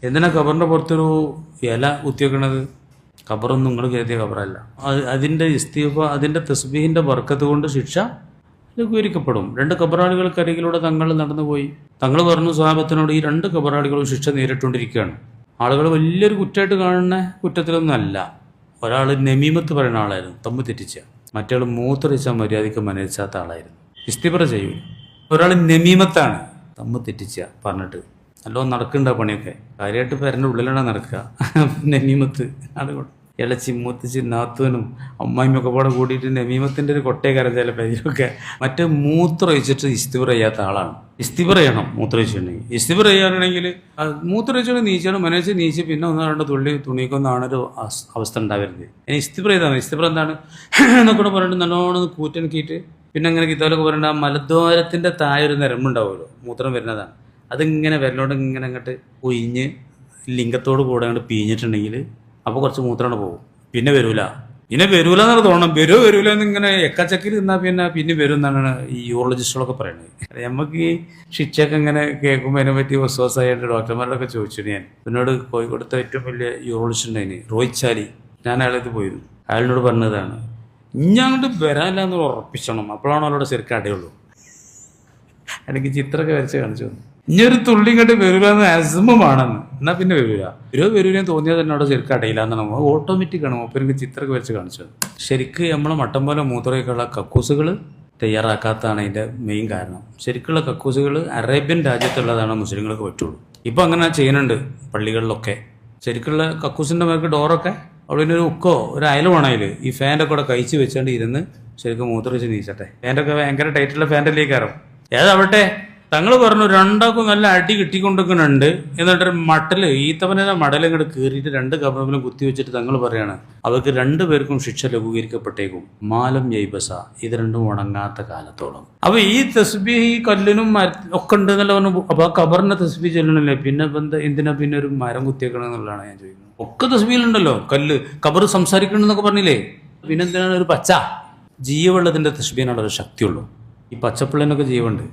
എന്തിനാ ഖബറിൻ്റെ പുറത്തൊരു ഇല കുത്തിവെക്കണത്? ഖബറൊന്നും നിങ്ങൾ കരുതിയ ഖബറല്ല. അതിൻ്റെ അതിൻ്റെ തസ്ബീഹിൻ്റെ ബർക്കത്ത് കൊണ്ട് ശിക്ഷ ലഘൂകരിക്കപ്പെടും. 2 ഖബറാളികൾക്കരികിലൂടെ തങ്ങൾ നടന്നുപോയി. തങ്ങൾ പറഞ്ഞു സ്വഹാബത്തിനോട്, ഈ 2 ഖബറാളികളും ശിക്ഷ നേരിട്ടുകൊണ്ടിരിക്കുകയാണ്. ആളുകൾ വലിയൊരു കുറ്റമായിട്ട് കാണുന്ന കുറ്റത്തിലൊന്നും അല്ല. ഒരാൾ നമീമത്ത് പറയുന്ന ആളായിരുന്നു, തമ്മ് തെറ്റിച്ച. മറ്റയാൾ മൂത്രയിച്ച മര്യാദയ്ക്ക് മനസ്സിലാത്ത ആളായിരുന്നു, ഇസ്തിബ്ര ചെയ്യൂല. ഒരാൾ നമീമത്താണ്, തമ്മ് തെറ്റിച്ച പറഞ്ഞിട്ട് നല്ലോണം നടക്കണ്ട പണിയൊക്കെ. കാര്യമായിട്ട് പേരൻ്റെ ഉള്ളിലാണ് നടക്കുക. നമീമത്ത് ആളുകൾ ഇളച്ചി മൂത്തിച്ച് നാത്തൂനും അമ്മായിമൊക്കെ പാടെ കൂടിയിട്ട് നമീമത്തിൻ്റെ ഒരു കൊട്ടേക്കാരൻ ചില പേരൊക്കെ. മറ്റേ മൂത്രമൊഴിച്ചിട്ട് ഇസ്തിബ്ര ചെയ്യാത്ത ആളാണ്. ഇസ്തിബ്ര ചെയ്യണം മൂത്രമൊഴിച്ചിട്ടുണ്ടെങ്കിൽ. ഇസ്തിബ്ര ചെയ്യാനാണെങ്കിൽ മൂത്രമൊഴിച്ചിട്ട് നീച്ചാണ് മനസ്സിൽ നീച്ച് പിന്നെ 1-2 തുള്ളി തുണിക്കൊന്നാണൊരു അവസ്ഥ ഉണ്ടാവരുത്. ഇനി ഇസ്തിബ്ര ചെയ്താണ്. ഇസ്തിബ്ര എന്താണ് എന്നൊക്കെ പറഞ്ഞിട്ട് നല്ലോണം കൂറ്റനക്കിയിട്ട് പിന്നെ അങ്ങനെ കിതാലൊക്കെ പറഞ്ഞിട്ട് ആ മലദ്വാരത്തിൻ്റെ താഴെ ഒരു നരമ്പുണ്ടാവുമല്ലോ, മൂത്രം വരുന്നതാണ്. അതിങ്ങനെ വിരലോട് ഇങ്ങനെ അങ്ങോട്ട് ഒഴിഞ്ഞ് ലിംഗത്തോട് കൂടെ അങ്ങോട്ട് പീഞ്ഞിട്ടുണ്ടെങ്കിൽ അപ്പോൾ കുറച്ച് മൂത്രമാണ് പോകും. പിന്നെ വരൂല എന്നാണ് തോന്നണം. വരൂല എന്നിങ്ങനെ എക്കച്ചക്കിൽ നിന്നാൽ പിന്നെ വരും എന്നാണ് ഈ യൂറോളജിസ്റ്റുകളൊക്കെ പറയുന്നത്. നമുക്ക് ഈ ശിക്ഷയൊക്കെ ഇങ്ങനെ കേൾക്കുമ്പോൾ അതിനെ പറ്റി വസ്വാസായിട്ട് ഡോക്ടർമാരോടൊക്കെ ചോദിച്ചിട്ട് ഞാൻ എന്നോട് കോഴിക്കോടത്തെ ഏറ്റവും വലിയ യൂറോളജിസ്റ്റ് ഉണ്ടായിന് റോയിച്ചാലി. ഞാൻ അയാളത് പോയിരുന്നു. അയാളിനോട് പറഞ്ഞതാണ്, ഇനി അങ്ങോട്ട് വരാനില്ല എന്ന് ഉറപ്പിച്ചണം, അപ്പോഴാണ് അവരോട് ശരിക്കും അടയുള്ളൂ. എനിക്ക് ചിത്രമൊക്കെ വരച്ച് കാണിച്ചു തന്നു. ഇനിയൊരു തുള്ളി ഇങ്ങോട്ട് വരൂലെന്ന് അസമമാണെന്ന്, എന്നാൽ പിന്നെ വരൂലെന്ന് തോന്നിയാൽ തന്നെ അവിടെ ശരിക്കും അടയില്ല എന്നാണ്. ഓട്ടോമാറ്റിക് ആണ്. അപ്പോൾ എനിക്ക് ചിത്രമൊക്കെ വരച്ച് കാണിച്ചു തന്നു. ശരിക്ക് നമ്മളെ മട്ടം പോലെ മൂത്രമൊക്കെയുള്ള കക്കൂസുകൾ തയ്യാറാക്കാത്തതാണ് അതിൻ്റെ മെയിൻ കാരണം. ശരിക്കുള്ള കക്കൂസുകൾ അറേബ്യൻ രാജ്യത്തുള്ളതാണ് മുസ്ലിങ്ങൾക്ക് പറ്റുള്ളൂ. ഇപ്പോൾ അങ്ങനെ ചെയ്യുന്നുണ്ട് പള്ളികളിലൊക്കെ. ശരിക്കുള്ള കക്കൂസിൻ്റെ മേർക്ക് ഡോറൊക്കെ അവിടെ ഒരു ഉക്കോ ഒരു അയല് വേണതിൽ ഈ ഫാൻ്റെ കൂടെ കഴിച്ച് വെച്ചുകൊണ്ട് ഇരുന്ന് ശരിക്കും മൂത്രമൊഴിച്ച് നീച്ചട്ടെ. ഫാൻ്റൊക്കെ ഭയങ്കര ടൈറ്റുള്ള ഫാൻ്റെ കയറും. ഏതാവട്ടെ, തങ്ങൾ പറഞ്ഞു 2 നല്ല അടി കിട്ടിക്കൊണ്ടിരിക്കുന്നുണ്ട്. എന്നിട്ടൊരു മട്ടൽ ഈത്തവനെ മടൽ ഇങ്ങോട്ട് കീറിയിട്ട് 2 കബറിലും കുത്തി വെച്ചിട്ട് തങ്ങൾ പറയാണ്, അവർക്ക് 2 പേർക്കും ശിക്ഷ ലഘൂകരിക്കപ്പെട്ടേക്കും. മാലം യൈബസ, ഇത് 2 ഉണങ്ങാത്ത കാലത്തോളം. അപ്പൊ ഈ തസ്ബീഹ് ഈ കല്ലിനും ഒക്കെ ഉണ്ട് എന്നല്ല പറഞ്ഞു. അപ്പൊ ആ കബറിനെ തസ്ബീഹ് ചെല്ലണല്ലേ, പിന്നെ എന്തിനാ പിന്നെ ഒരു മരം കുത്തിയേക്കണം എന്നുള്ളതാണ് ഞാൻ ചോദിക്കുന്നത്. ഒക്കെ തസ്ബീഹിലുണ്ടല്ലോ, കല്ല് കബർ സംസാരിക്കണമെന്നൊക്കെ പറഞ്ഞില്ലേ, പിന്നെ എന്തിനാണ് ഒരു പച്ച ജീവുള്ളതിന്റെ തസ്ബീഹിനുള്ള ഒരു ശക്തിയുള്ളൂ. ഈ പച്ചപ്പിള്ളനൊക്കെ ജീവുണ്ട്.